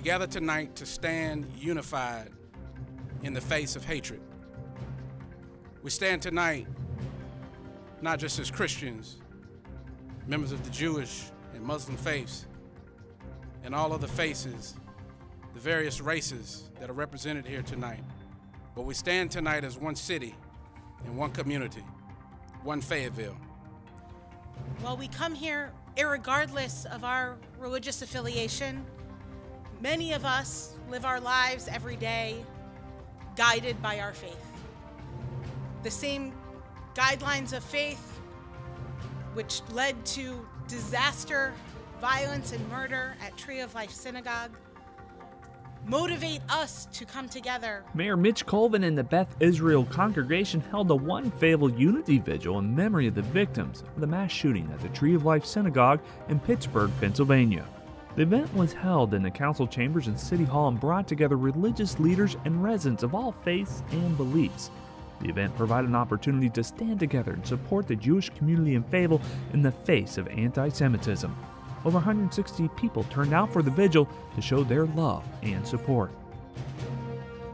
gather tonight to stand unified in the face of hatred. We stand tonight not just as Christians, members of the Jewish and Muslim faiths, and all of the faces, the various races that are represented here tonight, but we stand tonight as one city and one community, one Fayetteville. Well, we come here irregardless of our religious affiliation. Many of us live our lives every day guided by our faith. The same guidelines of faith which led to disaster, violence, and murder at Tree of Life Synagogue motivate us to come together. Mayor Mitch Colvin and the Beth Israel congregation held a One Fayetteville Unity Vigil in memory of the victims of the mass shooting at the Tree of Life Synagogue in Pittsburgh, Pennsylvania. The event was held in the council chambers and City Hall and brought together religious leaders and residents of all faiths and beliefs. The event provided an opportunity to stand together and support the Jewish community in Fayetteville in the face of anti-Semitism. Over 160 people turned out for the vigil to show their love and support.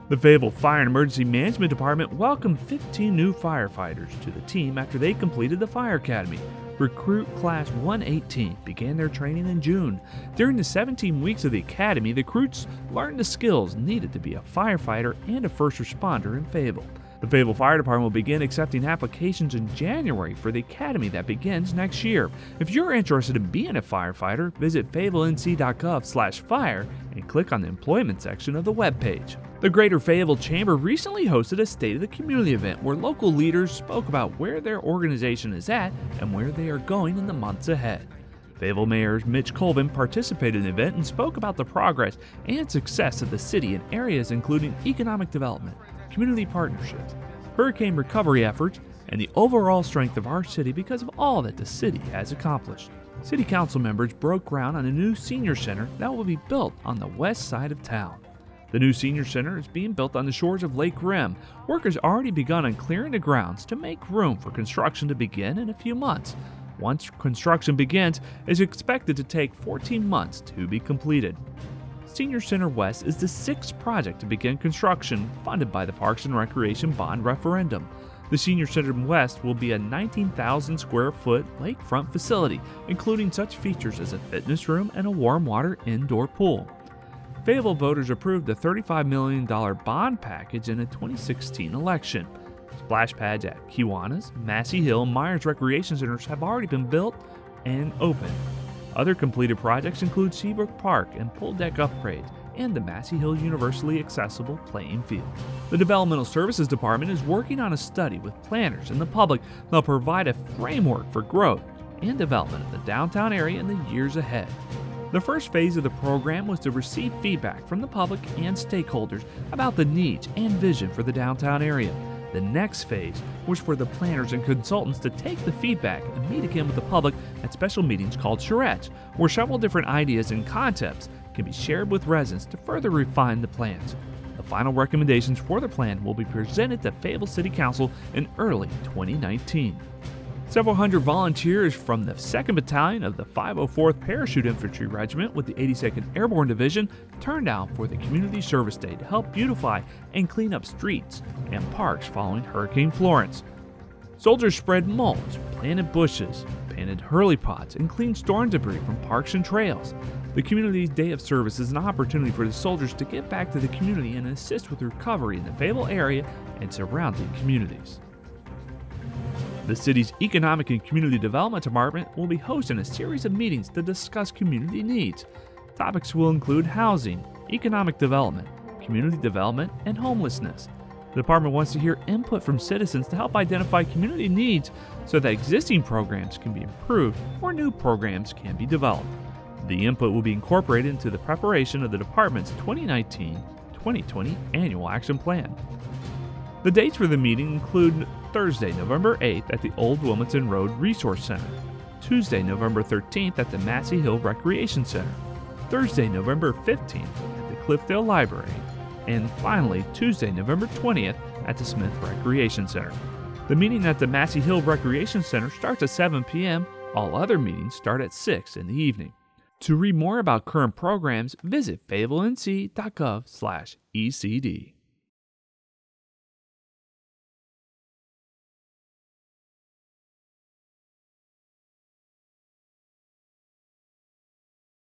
The Fayetteville Fire and Emergency Management Department welcomed 15 new firefighters to the team after they completed the Fire Academy. Recruit Class 118 began their training in June. During the 17 weeks of the academy, the recruits learned the skills needed to be a firefighter and a first responder in Fayetteville. The Fayetteville Fire Department will begin accepting applications in January for the academy that begins next year. If you're interested in being a firefighter, visit fayetteville.nc.gov/fire and click on the employment section of the webpage. The Greater Fayetteville Chamber recently hosted a State of the Community event where local leaders spoke about where their organization is at and where they are going in the months ahead. Fayetteville Mayor Mitch Colvin participated in the event and spoke about the progress and success of the city in areas including economic development, community partnerships, hurricane recovery efforts, and the overall strength of our city because of all that the city has accomplished. City council members broke ground on a new senior center that will be built on the west side of town. The new senior center is being built on the shores of Lake Rim. Work has already begun on clearing the grounds to make room for construction to begin in a few months. Once construction begins, it is expected to take 14 months to be completed. Senior Center West is the sixth project to begin construction, funded by the Parks and Recreation Bond Referendum. The Senior Center West will be a 19,000 square foot lakefront facility, including such features as a fitness room and a warm water indoor pool. Fayetteville voters approved the $35 million bond package in a 2016 election. Splash pads at Kiwanis, Massey Hill, and Myers Recreation Centers have already been built and opened. Other completed projects include Seabrook Park and pool deck upgrades and the Massey Hill Universally Accessible Playing Field. The Developmental Services Department is working on a study with planners and the public that will provide a framework for growth and development of the downtown area in the years ahead. The first phase of the program was to receive feedback from the public and stakeholders about the needs and vision for the downtown area. The next phase was for the planners and consultants to take the feedback and meet again with the public at special meetings called Charrettes, where several different ideas and concepts can be shared with residents to further refine the plans. The final recommendations for the plan will be presented to Fayetteville City Council in early 2019. Several hundred volunteers from the 2nd Battalion of the 504th Parachute Infantry Regiment with the 82nd Airborne Division turned out for the Community Service Day to help beautify and clean up streets and parks following Hurricane Florence. Soldiers spread mulch, planted bushes, painted hurley pots, and cleaned storm debris from parks and trails. The Community Day of Service is an opportunity for the soldiers to get back to the community and assist with recovery in the Fayetteville area and surrounding communities. The city's Economic and Community Development Department will be hosting a series of meetings to discuss community needs. Topics will include housing, economic development, community development, and homelessness. The department wants to hear input from citizens to help identify community needs so that existing programs can be improved or new programs can be developed. The input will be incorporated into the preparation of the department's 2019-2020 Annual Action Plan. The dates for the meeting include Thursday, November 8th at the Old Wilmington Road Resource Center, Tuesday, November 13th at the Massey Hill Recreation Center, Thursday, November 15th at the Cliffdale Library, and finally Tuesday, November 20th at the Smith Recreation Center. The meeting at the Massey Hill Recreation Center starts at 7 p.m. All other meetings start at 6 in the evening. To read more about current programs, visit fayetteville.nc.gov/ECD.